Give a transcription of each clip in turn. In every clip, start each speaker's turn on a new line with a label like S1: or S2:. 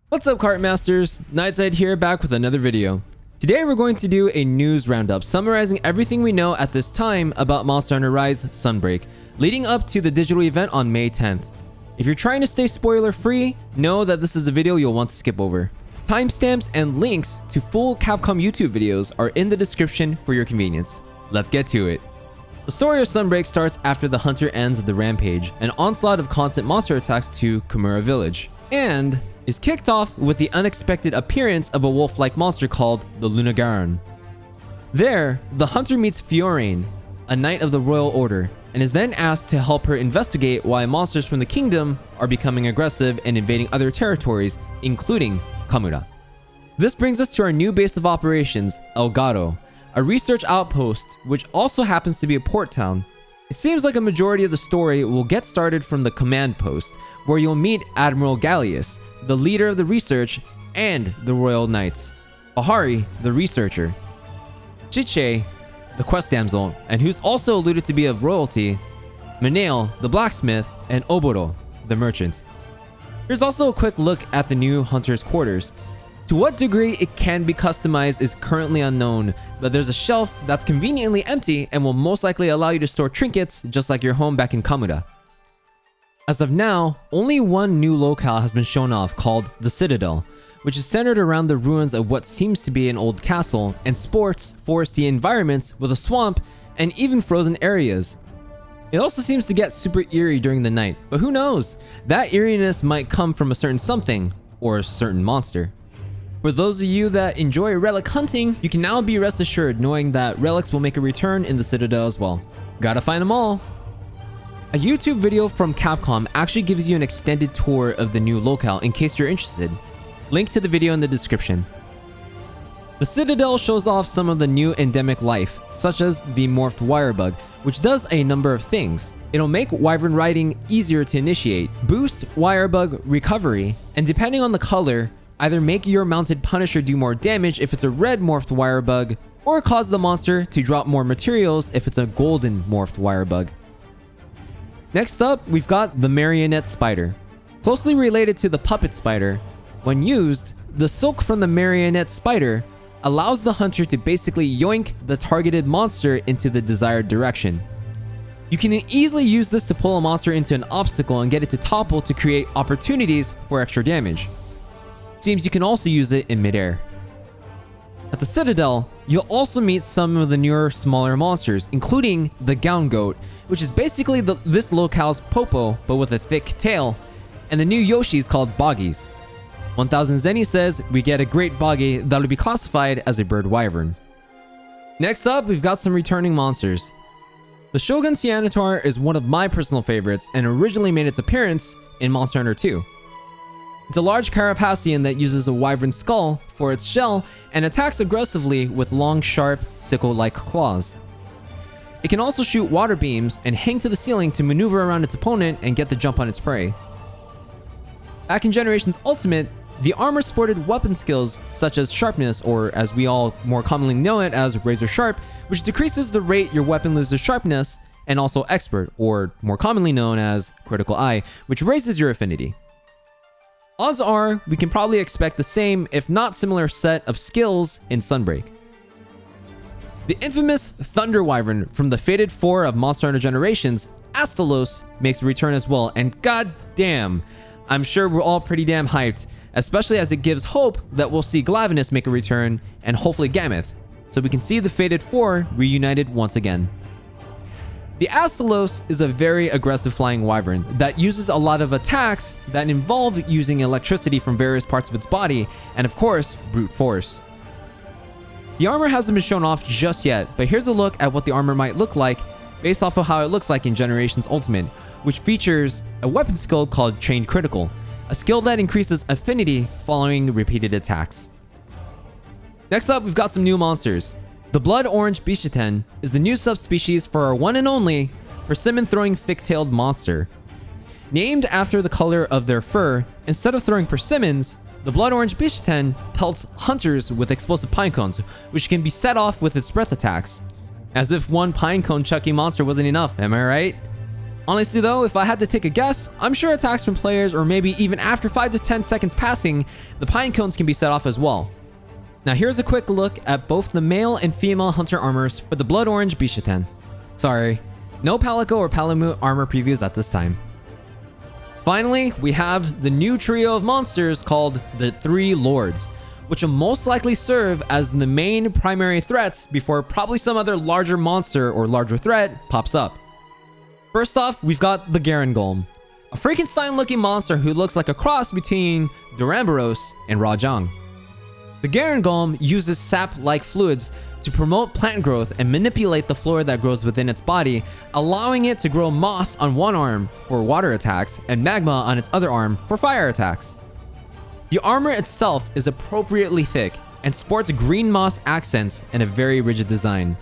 S1: What's up, Cart Masters? Nightside here, back with another video. Today we're going to do a news roundup summarizing everything we know at this time about Monster Hunter Rise Sunbreak, leading up to the digital event on May 10th. If you're trying to stay spoiler free, know that this is a video you'll want to skip over. Timestamps and links to full Capcom YouTube videos are in the description for your convenience. Let's get to it. The story of Sunbreak starts after the hunter ends the rampage, an onslaught of constant monster attacks to Kimura Village, and is kicked off with the unexpected appearance of a wolf-like monster called the Lunagaron. There, the hunter meets Fiorane, a knight of the Royal Order, and is then asked to help her investigate why monsters from the kingdom are becoming aggressive and invading other territories, including Kamura. This brings us to our new base of operations, Elgado, a research outpost which also happens to be a port town. It seems like a majority of the story will get started from the command post, where you'll meet Admiral Gallius, the leader of the research, and the Royal Knights, Bahari, the researcher, Chiche, the quest damsel, and who's also alluded to be of royalty, Menail, the blacksmith, and Oboro, the merchant. Here's also a quick look at the new hunter's quarters. To what degree it can be customized is currently unknown, but there's a shelf that's conveniently empty and will most likely allow you to store trinkets just like your home back in Kamura. As of now, only one new locale has been shown off, called the Citadel, which is centered around the ruins of what seems to be an old castle and sports foresty environments with a swamp and even frozen areas. It also seems to get super eerie during the night, but who knows? That eeriness might come from a certain something or a certain monster. For those of you that enjoy relic hunting, you can now be rest assured knowing that relics will make a return in the Citadel as well. Gotta find them all! A YouTube video from Capcom actually gives you an extended tour of the new locale in case you're interested. Link to the video in the description. The Citadel shows off some of the new endemic life, such as the Morphed Wirebug, which does a number of things. It'll make wyvern riding easier to initiate, boost Wirebug recovery, and depending on the color, either make your mounted Punisher do more damage if it's a red Morphed Wirebug, or cause the monster to drop more materials if it's a golden Morphed Wirebug. Next up, we've got the Marionette Spider. Closely related to the Puppet Spider, when used, the silk from the Marionette Spider allows the hunter to basically yoink the targeted monster into the desired direction. You can easily use this to pull a monster into an obstacle and get it to topple to create opportunities for extra damage. Seems you can also use it in midair. At the Citadel, you'll also meet some of the newer, smaller monsters, including the Gowngoat, which is basically this locale's Popo, but with a thick tail, and the new Yoshis called Boggis. 1000 Zenny says we get a great Boggi that'll be classified as a bird wyvern. Next up, we've got some returning monsters. The Shogun Ceanataur is one of my personal favorites and originally made its appearance in Monster Hunter 2. It's a large Carapacian that uses a wyvern skull for its shell and attacks aggressively with long, sharp, sickle-like claws. It can also shoot water beams and hang to the ceiling to maneuver around its opponent and get the jump on its prey. Back in Generation's Ultimate, the armor sported weapon skills such as Sharpness, or as we all more commonly know it as Razor Sharp, which decreases the rate your weapon loses sharpness, and also Expert, or more commonly known as Critical Eye, which raises your affinity. Odds are, we can probably expect the same, if not similar set of skills in Sunbreak. The infamous Thunder Wyvern from the Fated 4 of Monster Hunter Generations, Astalos, makes a return as well, and god damn, I'm sure we're all pretty damn hyped, especially as it gives hope that we'll see Glavenus make a return, and hopefully Gameth, so we can see the Fated 4 reunited once again. The Astalos is a very aggressive flying wyvern that uses a lot of attacks that involve using electricity from various parts of its body, and of course, brute force. The armor hasn't been shown off just yet, but here's a look at what the armor might look like based off of how it looks like in Generation's Ultimate, which features a weapon skill called Trained Critical, a skill that increases affinity following repeated attacks. Next up, we've got some new monsters. The Blood Orange Bishaten is the new subspecies for our one and only persimmon-throwing thick-tailed monster. Named after the color of their fur, instead of throwing persimmons, the Blood Orange Bishaten pelts hunters with explosive pine cones, which can be set off with its breath attacks. As if one pine cone chucking monster wasn't enough, am I right? Honestly though, if I had to take a guess, I'm sure attacks from players or maybe even after 5 to 10 seconds passing, the pine cones can be set off as well. Now here's a quick look at both the male and female hunter armors for the blood orange Bishaten. Sorry, no Palico or Palamute armor previews at this time. Finally, we have the new trio of monsters called the Three Lords, which will most likely serve as the main primary threats before probably some other larger monster or larger threat pops up. First off, we've got the Garangolm, a Frankenstein-looking monster who looks like a cross between Duramboros and Rajang. The Garangolm uses sap-like fluids to promote plant growth and manipulate the flora that grows within its body, allowing it to grow moss on one arm for water attacks and magma on its other arm for fire attacks. The armor itself is appropriately thick and sports green moss accents and a very rigid design.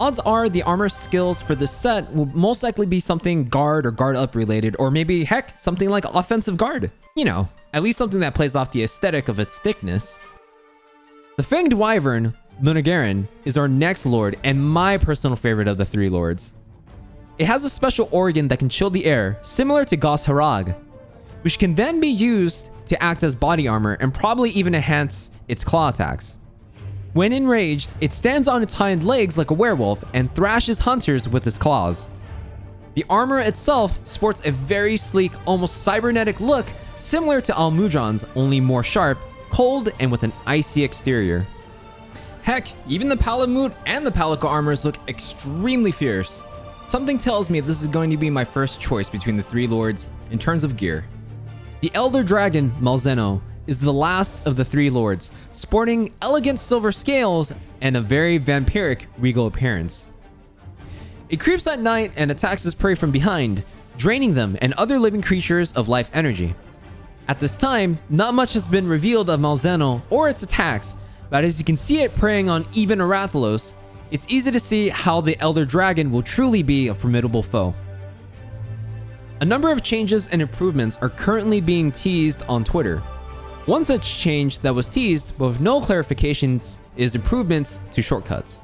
S1: Odds are the armor skills for this set will most likely be something guard or guard up related, or maybe heck, something like offensive guard. You know, at least something that plays off the aesthetic of its thickness. The Fanged Wyvern, Lunagaron, is our next lord and my personal favorite of the three lords. It has a special organ that can chill the air, similar to Gos Harag, which can then be used to act as body armor and probably even enhance its claw attacks. When enraged, it stands on its hind legs like a werewolf and thrashes hunters with its claws. The armor itself sports a very sleek, almost cybernetic look, similar to Almudron's, only more sharp, cold, and with an icy exterior. Heck, even the Palamute and the Palico armors look extremely fierce. Something tells me this is going to be my first choice between the three lords in terms of gear. The Elder Dragon, Malzeno, is the last of the three lords, sporting elegant silver scales and a very vampiric regal appearance. It creeps at night and attacks its prey from behind, draining them and other living creatures of life energy. At this time, not much has been revealed of Malzeno or its attacks, but as you can see it preying on even Astalos, it's easy to see how the Elder Dragon will truly be a formidable foe. A number of changes and improvements are currently being teased on Twitter. One such change that was teased but with no clarifications is improvements to shortcuts.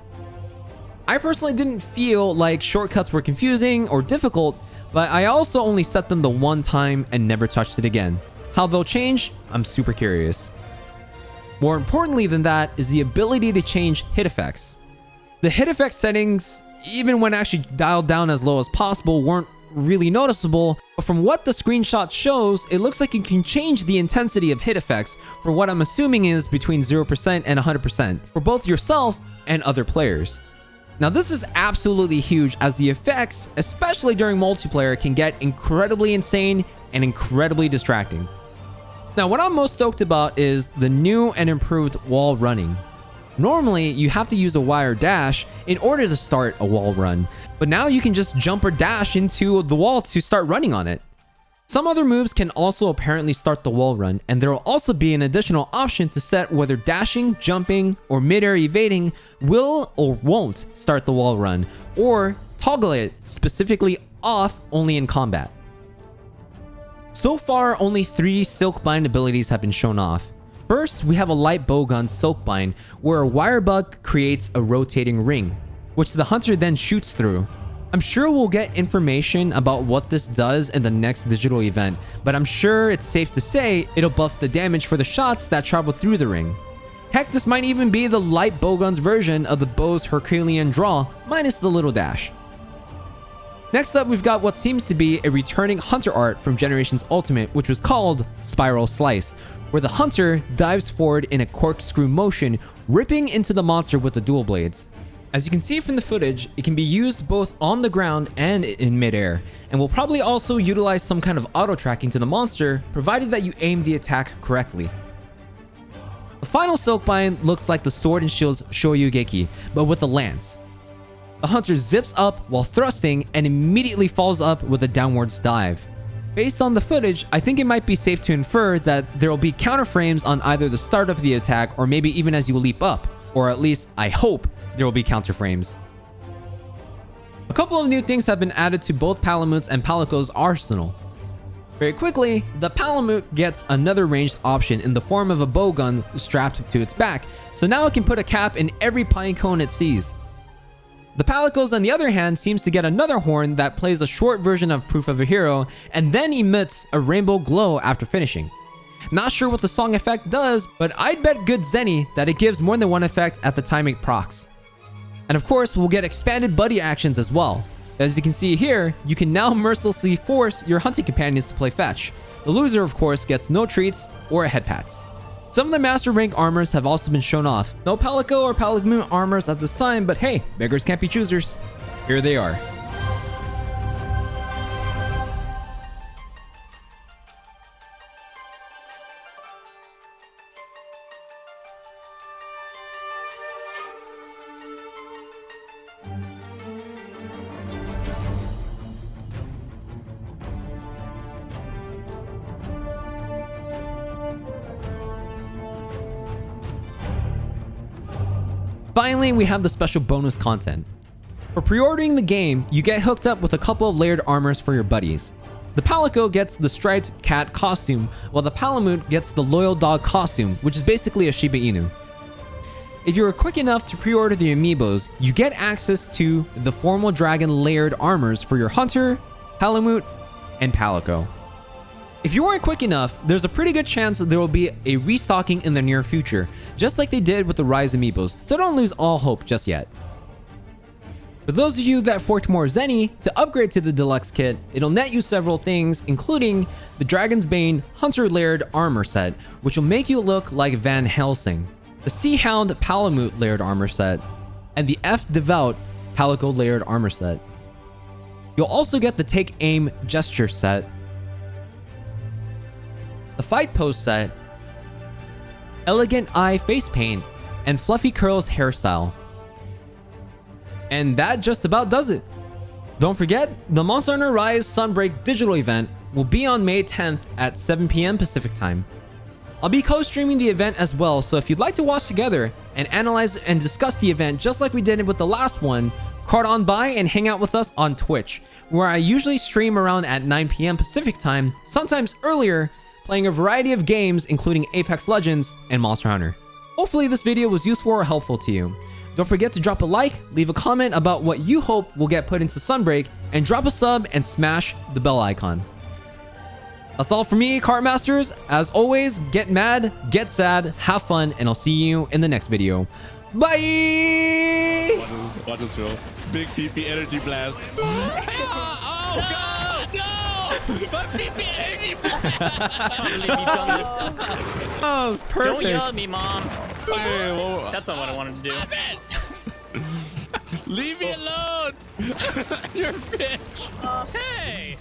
S1: I personally didn't feel like shortcuts were confusing or difficult, but I also only set them the one time and never touched it again. How they'll change, I'm super curious. More importantly than that is the ability to change hit effects. The hit effect settings, even when actually dialed down as low as possible, weren't really noticeable, but from what the screenshot shows, it looks like you can change the intensity of hit effects for what I'm assuming is between 0% and 100% for both yourself and other players. Now this is absolutely huge, as the effects, especially during multiplayer, can get incredibly insane and incredibly distracting. Now what I'm most stoked about is the new and improved wall running. Normally, you have to use a wire dash in order to start a wall run, but now you can just jump or dash into the wall to start running on it. Some other moves can also apparently start the wall run, and there will also be an additional option to set whether dashing, jumping, or mid-air evading will or won't start the wall run, or toggle it specifically off only in combat. So far, only 3 Silkbind abilities have been shown off. First, we have a light bowgun Silkbind, where a wire bug creates a rotating ring, which the hunter then shoots through. I'm sure we'll get information about what this does in the next digital event, but I'm sure it's safe to say it'll buff the damage for the shots that travel through the ring. Heck, this might even be the light bowgun's version of the bow's Herculean draw, minus the little dash. Next up, we've got what seems to be a returning hunter art from Generations Ultimate, which was called Spiral Slice, where the hunter dives forward in a corkscrew motion, ripping into the monster with the dual blades. As you can see from the footage, it can be used both on the ground and in midair, and will probably also utilize some kind of auto-tracking to the monster, provided that you aim the attack correctly. The final Silkbind looks like the Sword and Shield's Shoryugeki, but with a lance. The hunter zips up while thrusting and immediately falls up with a downwards dive. Based on the footage, I think it might be safe to infer that there will be counter frames on either the start of the attack or maybe even as you leap up, or at least I hope there will be counter frames. A couple of new things have been added to both Palamutes and Palico's arsenal. Very quickly, the Palamute gets another ranged option in the form of a bowgun strapped to its back, so now it can put a cap in every pine cone it sees. The Palicos, on the other hand, seems to get another horn that plays a short version of Proof of a Hero and then emits a rainbow glow after finishing. Not sure what the song effect does, but I'd bet good Zenny that it gives more than one effect at the time it procs. And of course, we'll get expanded buddy actions as well. As you can see here, you can now mercilessly force your hunting companions to play fetch. The loser, of course, gets no treats or head pats. Some of the master rank armors have also been shown off. No Palico or Palamute armors at this time, but hey, beggars can't be choosers. Here they are. Finally, we have the special bonus content. For pre-ordering the game, you get hooked up with a couple of layered armors for your buddies. The Palico gets the striped cat costume, while the Palamute gets the loyal dog costume, which is basically a Shiba Inu. If you are quick enough to pre-order the Amiibos, you get access to the formal dragon layered armors for your Hunter, Palamute, and Palico. If you weren't quick enough, there's a pretty good chance that there will be a restocking in the near future, just like they did with the Rise Amiibos, so don't lose all hope just yet. For those of you that forked more Zenny to upgrade to the Deluxe kit, it'll net you several things, including the Dragon's Bane Hunter Layered Armor set, which will make you look like Van Helsing, the Sea Hound Palamute Layered Armor set, and the F Devout Palico Layered Armor set. You'll also get the Take Aim Gesture set, the Fight Pose set, Elegant Eye Face Paint, and Fluffy Curls hairstyle. And that just about does it. Don't forget, the Monster Hunter Rise Sunbreak Digital Event will be on May 10th at 7 p.m. Pacific Time. I'll be co-streaming the event as well, so if you'd like to watch together and analyze and discuss the event just like we did with the last one, card on by and hang out with us on Twitch, where I usually stream around at 9 p.m. Pacific Time, sometimes earlier, playing a variety of games including Apex Legends and Monster Hunter. Hopefully this video was useful or helpful to you. Don't forget to drop a like, leave a comment about what you hope will get put into Sunbreak, and drop a sub and smash the bell icon. That's all for me, Cart Masters. As always, get mad, get sad, have fun, and I'll see you in the next video. Bye!
S2: Watch this roll. Big PP energy blast. Oh, God! No! My PP energy blast!
S3: I can't believe you've done this.
S1: Oh, that was perfect.
S3: Don't yell at me, Mom.
S2: Hey, whoa.
S3: That's not what I wanted to do.
S2: Stop it! Leave me alone! You're a bitch!
S3: Hey!